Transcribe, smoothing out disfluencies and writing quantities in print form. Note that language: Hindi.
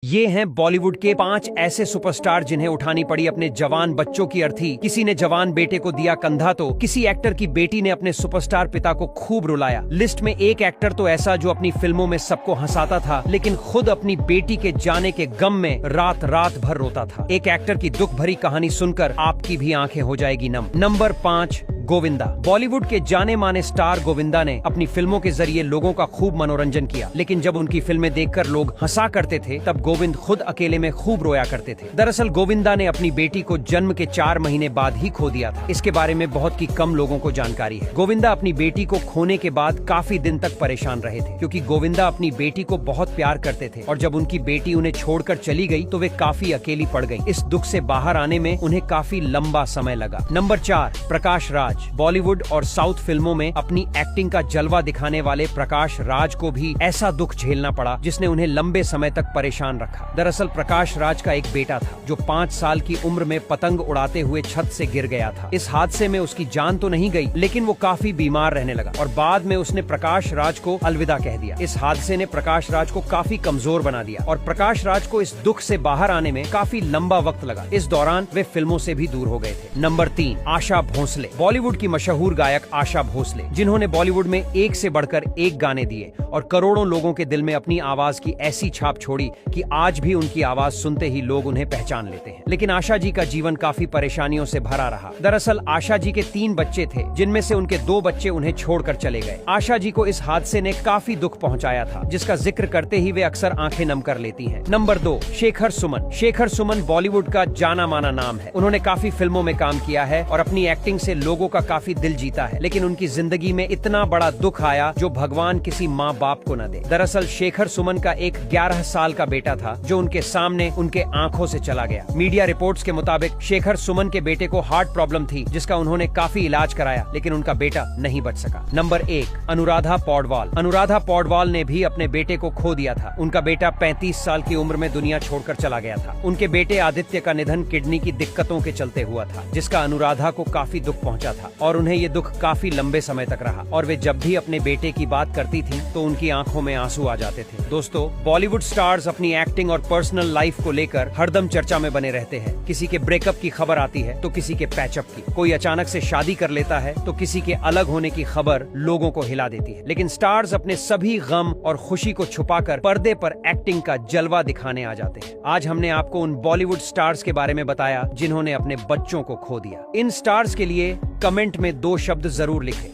ये हैं बॉलीवुड के 5 ऐसे सुपरस्टार जिन्हें उठानी पड़ी अपने जवान बच्चों की अर्थी। किसी ने जवान बेटे को दिया कंधा तो किसी एक्टर की बेटी ने अपने सुपरस्टार पिता को खूब रुलाया। लिस्ट में एक एक्टर तो ऐसा जो अपनी फिल्मों में सबको हंसाता था, लेकिन खुद अपनी बेटी के जाने के गम में रात रात भर रोता था। एक एक्टर की दुख भरी कहानी सुनकर आपकी भी आंखें हो जाएगी नम। नंबर 5, गोविंदा। बॉलीवुड के जाने माने स्टार गोविंदा ने अपनी फिल्मों के जरिए लोगों का खूब मनोरंजन किया, लेकिन जब उनकी फिल्में देखकर लोग हंसा करते थे तब गोविंद खुद अकेले में खूब रोया करते थे। दरअसल गोविंदा ने अपनी बेटी को जन्म के 4 महीने बाद ही खो दिया था। इसके बारे में बहुत ही कम लोगों को जानकारी है। गोविंदा अपनी बेटी को खोने के बाद काफी दिन तक परेशान रहे थे, क्योंकि गोविंदा अपनी बेटी को बहुत प्यार करते थे और जब उनकी बेटी उन्हें छोड़कर चली गई तो वे काफी अकेली पड़ गई। इस दुख से बाहर आने में उन्हें काफी लंबा समय लगा। नंबर 4, प्रकाश राज। बॉलीवुड और साउथ फिल्मों में अपनी एक्टिंग का जलवा दिखाने वाले प्रकाश राज को भी ऐसा दुख झेलना पड़ा जिसने उन्हें लंबे समय तक परेशान रखा। दरअसल प्रकाश राज का एक बेटा था जो 5 साल की उम्र में पतंग उड़ाते हुए छत से गिर गया था। इस हादसे में उसकी जान तो नहीं गई, लेकिन वो काफी बीमार रहने लगा और बाद में उसने प्रकाश राज को अलविदा कह दिया। इस हादसे ने प्रकाश राज को काफी कमजोर बना दिया और प्रकाश राज को इस दुख से बाहर आने में काफी लंबा वक्त लगा। इस दौरान वे फिल्मों से भी दूर हो गए थे। नंबर 3, आशा भोसले। बॉलीवुड की मशहूर गायक आशा भोसले, जिन्होंने बॉलीवुड में एक से बढ़कर एक गाने दिए और करोड़ों लोगों के दिल में अपनी आवाज की ऐसी छाप छोड़ी कि आज भी उनकी आवाज सुनते ही लोग उन्हें पहचान लेते हैं। लेकिन आशा जी का जीवन काफी परेशानियों से भरा रहा। दरअसल आशा जी के 3 बच्चे थे, जिनमें से उनके 2 बच्चे उन्हें छोड़कर चले गए। आशा जी को इस हादसे ने काफी दुख पहुंचाया था, जिसका जिक्र करते ही वे अक्सर आंखें नम कर लेती हैं। नंबर 2, शेखर सुमन। शेखर सुमन बॉलीवुड का जाना माना नाम है। उन्होंने काफी फिल्मों में काम किया है और अपनी एक्टिंग से लोगों का काफी दिल जीता है, लेकिन उनकी जिंदगी में इतना बड़ा दुख आया जो भगवान किसी माँ बाप को न दे। दरअसल शेखर सुमन का एक 11 साल का बेटा था जो उनके सामने उनके आंखों से चला गया। मीडिया रिपोर्ट्स के मुताबिक शेखर सुमन के बेटे को हार्ट प्रॉब्लम थी, जिसका उन्होंने काफी इलाज कराया, लेकिन उनका बेटा नहीं बच सका। नंबर 1, अनुराधा पौडवाल। अनुराधा पौडवाल ने भी अपने बेटे को खो दिया था। उनका बेटा 35 साल की उम्र में दुनिया छोड़कर चला गया था। उनके बेटे आदित्य का निधन किडनी की दिक्कतों के चलते हुआ था, जिसका अनुराधा को काफी दुख पहुंचा था और उन्हें ये दुख काफी लंबे समय तक रहा और वे जब भी अपने बेटे की बात करती थी तो उनकी आंखों में आंसू आ जाते थे। दोस्तों, बॉलीवुड स्टार्स अपनी एक्टिंग और पर्सनल लाइफ को लेकर हरदम चर्चा में बने रहते हैं। किसी के ब्रेकअप की खबर आती है तो किसी के पैचअप की। कोई अचानक से शादी कर लेता है तो किसी के अलग होने की खबर लोगों को हिला देती है। लेकिन स्टार्स अपने सभी गम और खुशी को छुपाकर पर्दे पर एक्टिंग का जलवा दिखाने आ जाते हैं। आज हमने आपको उन बॉलीवुड स्टार्स के बारे में बताया जिन्होंने अपने बच्चों को खो दिया। इन स्टार्स के लिए कमेंट में 2 शब्द जरूर लिखें।